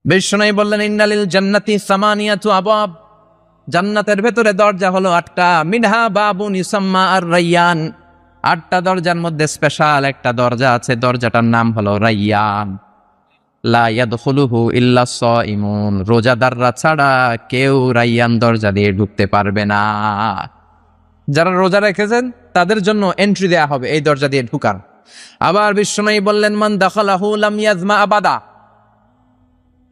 বিষ্ণু বললেন ইন্নালিল জান্নাতি সামানিয়াতু আবাব, জান্নাতের ভেতরে দরজা হলো 8টা। মিনহা বাবুন ইউসাম্মা আর রাইয়ান, 8টা দরজার মধ্যে স্পেশাল একটা দরজা আছে, দরজাটার নাম হলো রাইয়ান। লা ইয়াদখুলুহু ইল্লা সাইমুন, রোজাদাররা ছাড়া কেউ রাইয়ান দরজা দিয়ে ঢুকতে পারবে না। যারা রোজা রেখেছেন তাদের জন্য এন্ট্রি দেয়া হবে এই দরজা দিয়ে ঢুকার। আবার বিষ্ণু বললেন মান দাখালাহু লাম ইয়াজমা আবাদা,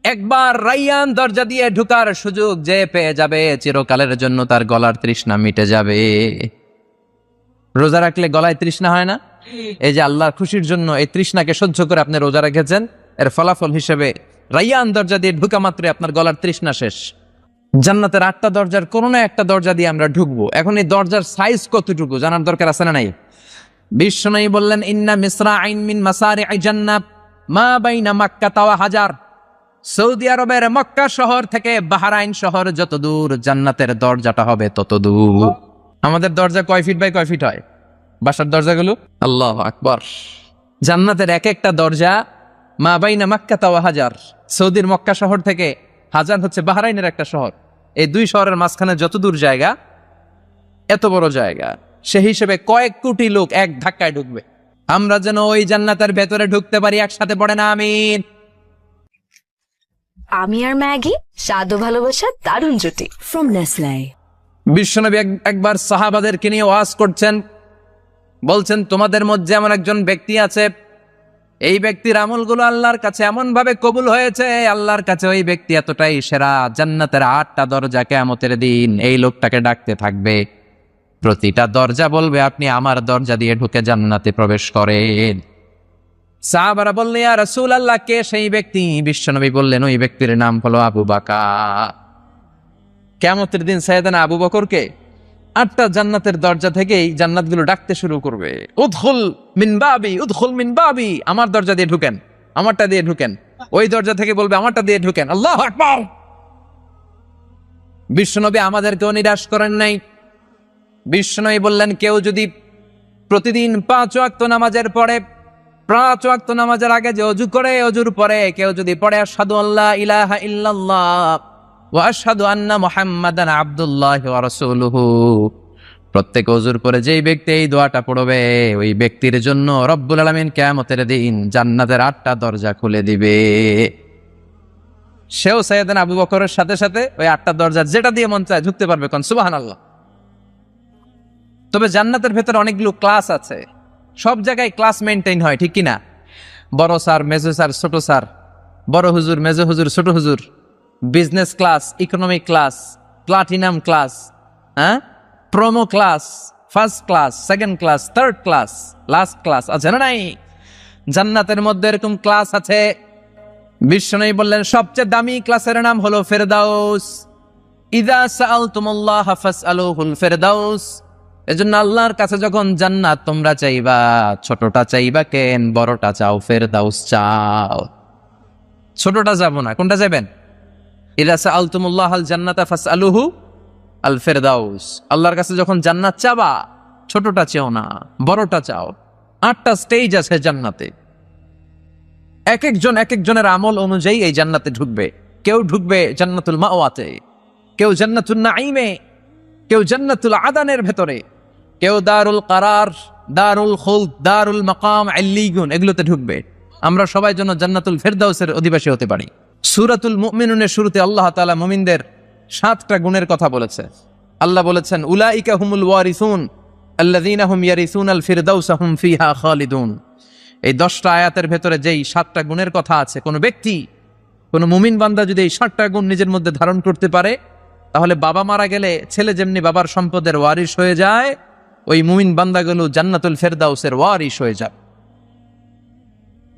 একবার রাইয়ান দরজা দিয়ে ঢুকার সুযোগ যে পেয়ে যাবে চিরকালের জন্য তার গলার তৃষ্ণা মিটে যাবে। রোজা রাখলে গলায় তৃষ্ণা হয় না? এই যে আল্লাহর খুশির জন্য এই তৃষ্ণাকে সহ্য করে আপনি রোজা রেখেছেন, এর ফলাফল হিসেবে রাইয়ান দরজা দিয়ে ঢুকা মাত্র আপনার গলার তৃষ্ণা শেষ। জান্নাতের 8টা দরজার কোন না একটা দরজা দিয়ে আমরা ঢুকবো। এখন এই দরজার সাইজ কতটুকু জানার দরকার আছে না নাই? বিষ্ণু বললেন ইন্না মিসরাইন মিন মাসারি'i জান্নাত মা বাইনা মাক্কা ওয়া হাজার, সৌদি আরবের মক্কা শহর থেকে বাহরাইন শহর যত দূর, জান্নাতের দরজাটা হবে তত দূর। আমাদের দরজা কয় ফিট বাই কয় ফিট হয় বাসার দরজাগুলো? আল্লাহু আকবার। জান্নাতের এক একটা দরজা মা বাইনা মাক্কা ওয়া হাজার, সৌদির মক্কা শহর থেকে হাজার হচ্ছে বাহরাইনের একটা শহর, এই দুই শহরের মাঝখানে যত দূর জায়গা, এত বড় জায়গা, সেই হিসেবে কয়েক কোটি লোক এক ধাক্কায় ঢুকবে। আমরা যেন ওই জান্নাতের ভেতরে ঢুকতে পারি, একসাথে পড়ে না আমিন। আমি আর ম্যাগি, স্বাদ ও ভালোবাসার দারুণ জুটি ফ্রম নেসলে। বিশ্বনবী একবার সাহাবাদেরকে নিয়ে ওয়াজ করছেন, বলছেন তোমাদের মধ্যে এমন একজন ব্যক্তি আছে, এই ব্যক্তির আমলগুলো আল্লাহর কাছে এমন ভাবে কবুল হয়েছে, আল্লাহর কাছে ওই ব্যক্তি এতটাই সেরা, জান্নাতের 8টা দরজা কিয়ামতের দিন এই লোকটাকে ডাকতে থাকবে, প্রতিটা দরজা বলবে আপনি আমার দরজা দিয়ে ঢুকে জান্নাতে প্রবেশ করেন। সাহাবারা বললেন ইয়া রাসূলুল্লাহ, কে সেই ব্যক্তি? বিশ্বনবী বললেন ওই ব্যক্তির নাম হলো আবু বকর। কিয়ামতের দিন সাইয়েদনা আবু বকরকে 8টা জান্নাতের দরজা থেকেই জান্নাতগুলো ডাকতে শুরু করবে, উদখুল মিন বাবি, উদখুল মিন বাবি, আমার দরজা দিয়ে ঢুকেন, আমারটা দিয়ে ঢুকেন। ওই দরজা থেকে বলবে আমারটা দিয়ে ঢুকেন। আল্লাহু আকবার। বিশ্বনবী আমাদেরকেও নিরাশ করেন নাই। বিশ্বনবী বললেন কেউ যদি প্রতিদিন 5 ওয়াক্ত নামাজের পরে, 5 ওয়াক্ত নামাজের আগে যে ওযু করে, ওযুর পরে কেউ যদি পড়ে আশহাদু আল্লা ইলাহা ইল্লাল্লাহ ওয়া আশহাদু আন্না মুহাম্মাদান আবদুল্লাহি ওয়া রাসূলুহু, প্রত্যেক ওযুর পরে যেই ব্যক্তি এই দোয়াটা পড়বে ওই ব্যক্তির জন্য রব্বুল আলামিন কিয়ামতের দিন জান্নাতের 8টা দরজা খুলে দিবে। সেও সাইয়েদনা আবু বকরের সাথে সাথে ওই 8টা দরজা যেটা দিয়ে মন চায় ঢুকতে পারবে। কোন সুবহানাল্লাহ। তবে জান্নাতের ভেতরে অনেকগুলো ক্লাস আছে, সব জায়গায় ক্লাস মেইনটেইন হয়, ঠিক কিনা? বড় স্যার, মেজো স্যার, ছোট স্যার, বড় হুজুর, মেজো হুজুর, ছোট হুজুর, business class, economic class, platinum class, promo class, first class, second class, third class, last class আছে না নাই? জান্নাতের মধ্যে এরকম ক্লাস আছে। বিশ্বনবী বললেন সবচেয়ে দামি ক্লাসের নাম হলো ফেরদাউস। ইযা সাআলতুমুল্লাহ ফাসআলুহুল ফেরদাউস, এজন্য আল্লাহর কাছে যখন জান্নাত তোমরা চাইবা, ছোটটা চাইবা কেন, বড়টা চাও, ফেরদাউস চাও। ছোটটা যাবো না, কোনটা যাবেন? ইযা সাআলতুমুল্লাহ আল জান্নাতা ফাসআলুহু আল ফেরদাউস, আল্লাহর কাছে যখন জান্নাত চাবা ছোটটা চাও না, বড়টা চাও। 8টা স্টেজ আছে জান্নাতে, এক একজনের আমল অনুযায়ী এই জান্নাতে ঢুকবে। কেউ ঢুকবে জান্নাতুল মাওয়াতে, কেউ জান্নাতুল নাঈমে, কেউ জান্নাতুল আদানের ভেতরে, কেউ দারুল কারার, দারুল খুলদ, দারুল মাকাম, আল্লিগুন, এগুলোতে ঢুকবে। আমরা সবাই যেন জান্নাতুল ফেরদাউসের অধিবাসী হতে পারি। সূরাতুল মুমিনুনের শুরুতে আল্লাহ তাআলা মুমিনদের 7টা গুণের কথা বলেছে। আল্লাহ বলেছেন উলাইকা হুমুল ওয়ারিসুন আল্লাযীনা হুম ইয়ারিসুনাল ফিরদাউসা হুম ফিহা খালিদুন। এই 10টা আয়াতের ভেতরে যেই 7টা গুণের কথা আছে, কোন ব্যক্তি, কোন মুমিন বান্দা যদি এই 7টা গুণ নিজের মধ্যে ধারণ করতে পারে, তাহলে বাবা মারা গেলে ছেলে যেমনি বাবার সম্পদের ওয়ারিশ হয়ে যায়, ওই মুমিন বান্দাগুলো জান্নাতুল ফেরদাউসের ওয়ারিশ হয়ে যায়।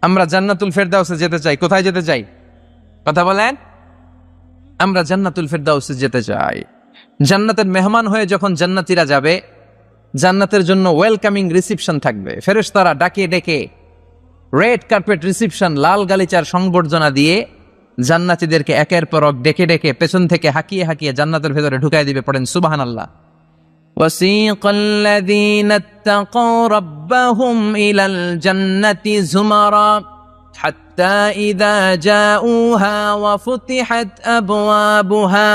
আমরা জান্নাতুল ফেরদাউসে যেতে চাই। কোথায় যেতে চাই? কথা বলেন। আমরা জান্নাতুল ফেরদাউসে যেতে চাই। জান্নাতের মেহমান হয়ে যখন জান্নাতীরা যাবে, জান্নাতের জন্য ওয়েলকামিং রিসিপশন থাকবে। ফেরেশতারা ডাকে ডেকে রেড কার্পেট রিসিপশন, লাল গালিচার সংবর্ধনা দিয়ে জান্নাতীদেরকে একের পর এক ডেকে ডেকে পেছন থেকে হাঁকিয়ে হাঁকিয়ে জান্নাতের ভেতরে ঢুকাই দিবে। পড়েন সুবহানাল্লাহ। ওয়াসীকাল লাযীনা ইত্তাকাউ রাব্বাহুম ইলাল জান্নাতি যুমারা حتى إذا جاءوها وفتحت أبوابها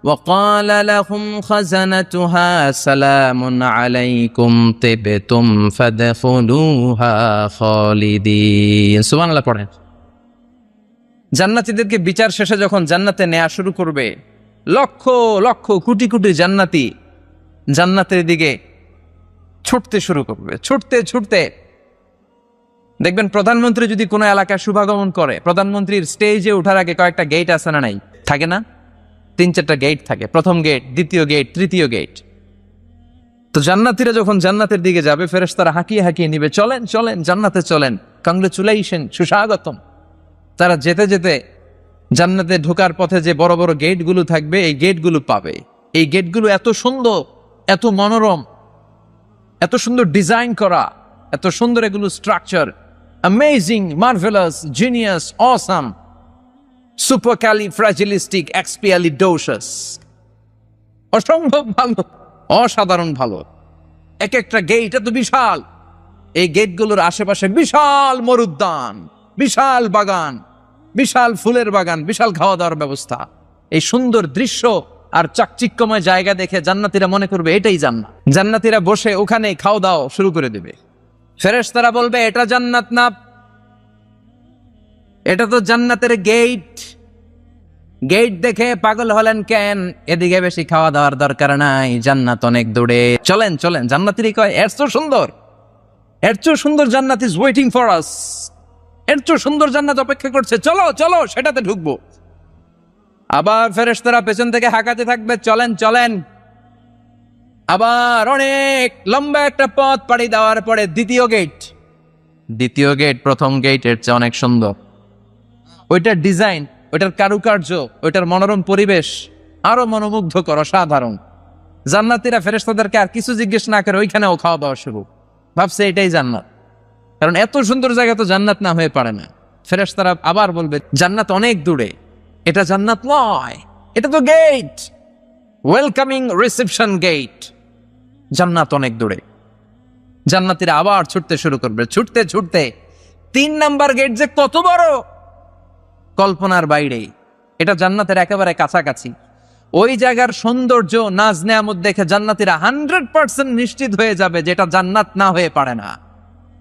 وقال لهم خزنتها سلام عليكم طبتم فادخلوها خالدين সুবহান আল্লাহ পড়েন। জান্নাতীদেরকে বিচার শেষে যখন জান্নাতে নেওয়া শুরু করবে, লক্ষ লক্ষ কোটি কোটি জান্নাতি জান্নাতের দিকে ছুটতে শুরু করবে, ছুটতে ছুটতে। দেখবেন প্রধানমন্ত্রী যদি কোনো এলাকায় শুভাগমন করে, প্রধানমন্ত্রীর স্টেজে ওঠার আগে কয়েকটা গেট আছে না নাই? থাকে না? 3-4টা গেট থাকে, প্রথম গেট, দ্বিতীয় গেট, তৃতীয় গেট। তো জান্নাতীরা যখন জান্নাতের দিকে যাবে, ফেরেশতারা হাঁকিয়ে হাঁকিয়ে নিবে, চলেন চলেন জান্নাতে চলেন, কংগ্রেচুলেশন, সুস্বাগতম। তারা যেতে যেতে জান্নাতে ঢোকার পথে যে বড় বড় গেটগুলো থাকবে, এই গেটগুলো পাবে। এই গেটগুলো এত সুন্দর, এত মনোরম, এত সুন্দর ডিজাইন করা, এত সুন্দর এগুলো structure, amazing, marvellous, genius, awesome, supercalifragilisticexpialidocious, অসম্ভব ভালো, অসাধারণ ভালো। এক একটা গেট এত বিশাল। এই গেটগুলোর আশেপাশে বিশাল মরুদ্যান, বিশাল বাগান, বিশাল ফুলের বাগান, বিশাল খাওয়া দাওয়ার ব্যবস্থা। এই সুন্দর দৃশ্য আর চাকচিক্যময় জায়গা দেখে জান্নাতীরা মনে করবে এটাই জান্নাত। জান্নাতীরা বসে ওখানে খাওয়া দাওয়া শুরু করে দেবে। ফেরেশতারা বলবে এটা জান্নাত না, এটা তো জান্নাতের গেট। গেট দেখে পাগল হলেন কেন? এদিকে বেশি খাওয়া দাওয়ার দরকার নাই, জান্নাত অনেক দূরে। চলেন চলেন। জান্নাতীরা কয় এর চেয়ে সুন্দর, এর চেয়ে সুন্দর জান্নাত ইজ ওয়েটিং ফর আস, এর চেয়ে সুন্দর জান্নাত অপেক্ষা করছে, চলো চলো সেটাতে ঢুকবো। আবার ফেরেশতারা পেছন থেকে হাঁকাতে থাকবে, চলেন চলেন। আবার অনেক লম্বা একটা পথ পাড়ি দেওয়ার পরে দ্বিতীয় গেট। দ্বিতীয় গেট প্রথম গেটের চেয়ে অনেক সুন্দর। ওইটার ডিজাইন, ওইটার কারুকার্য, ওইটার মনোরম পরিবেশ আরো মনোমুগ্ধকর, অসাধারণ। জান্নাতীরা ফেরেশতাদেরকে আর কিছু জিজ্ঞেস না করে ওইখানেও খাওয়া দাওয়া শুরু। ভাবছে এটাই জান্নাত, কারণ এত সুন্দর জায়গা তো জান্নাত না হয়ে পারে না। ফেরেশতারা আবার বলবে জান্নাত অনেক দূরে, এটা জান্নাত নয়, এটা তো গেট, ওয়েলকামিং রিসেপশন গেট, জান্নাত অনেক দূরে। জান্নাতীরা আবার ছুটতে শুরু করবে, ছুটতে ছুটতে 3 নাম্বার গেট যে কত বড়, কল্পনার বাইরে। এটা জান্নাতের একেবারে কাছাকাছি। ওই জায়গার সৌন্দর্য, নাজ নেয়ামত দেখে জান্নাতীরা 100% নিশ্চিত হয়ে যাবে যেটা জান্নাত না হয়ে পারে না।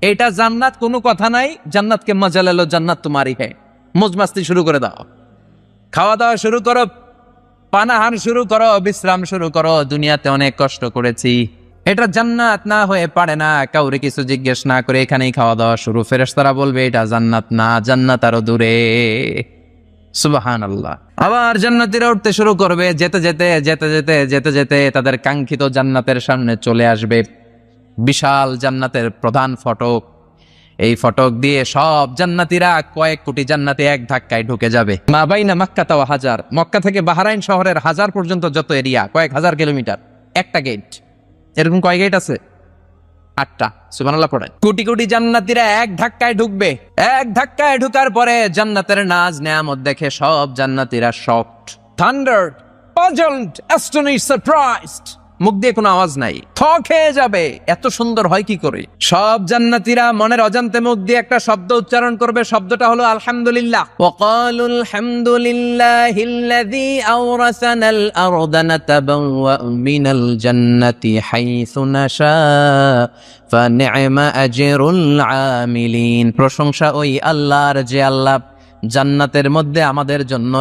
এটা জান্নাত, কোনো কথা নাই। জান্নাতকে মজা লেলো, জান্নাত তোমারই হ্যাঁ। মজমাস্তি শুরু করে দাও, খাওয়া দাওয়া শুরু করো, পানাহার শুরু করো, বিশ্রাম শুরু করো। দুনিয়াতে অনেক কষ্ট করেছি, এটা জান্নাত না হয়ে পারে না। কাউরে কিছু জিজ্ঞেস না করে এখানেই খাওয়া দাওয়া শুরু। ফেরেশতারা বলবে এটা জান্নাত না, জান্নাত আরো দূরে। সুবহানাল্লাহ। আবার জান্নাতীরা উঠতে শুরু করবে, যেতে যেতে যেতে যেতে যেতে যেতে তাদের কাঙ্ক্ষিত জান্নাতের সামনে চলে আসবে। বিশাল জান্নাতের প্রধান ফটক। এই ফটক দিয়ে সব জান্নাতীরা, কয়েক কোটি জান্নাতি এক ধাক্কায় ঢুকে যাবে। মা বাইনা মক্কা তাও হাজার, মক্কা থেকে বাহরাইন শহরের 1000 পর্যন্ত যত এরিয়া, কয়েক হাজার কিলোমিটার, একটা গেট। এরকম কয় গেট আছে? 8টা। সুবহানাল্লাহ পড়েন। কোটি কোটি জান্নাতীরা এক ধাক্কায় ঢুকবে। এক ধাক্কায় ঢুকার পরে জান্নাতের নাজ নেয়ামত দেখে সব জান্নাতীরা শকড, থান্ডার্ড, পাজলড, অ্যাস্টনিশড, সারপ্রাইজড। মুখ দিয়ে কোনো আওয়াজ নাই, থ খেয়ে যাবে। এত সুন্দর হয় কি করে? সব জান্নাতীরা মনের অজান্তে মুখ দিয়ে একটা শব্দ উচ্চারণ করবে। শব্দটা হলো আলহামদুলিল্লাহ। ওয়াকালুল হামদুলিল্লাহিল্লাযী আওরাসানাল আরদা নাতাবাওয়াউ মিনাল জান্নাতি হাইসু নাশা ফানি'মা আজরুল আমিলিন। প্রশংসা ওই আল্লাহর যে আল্লাহ জান্নাতের মধ্যে আমাদের জন্য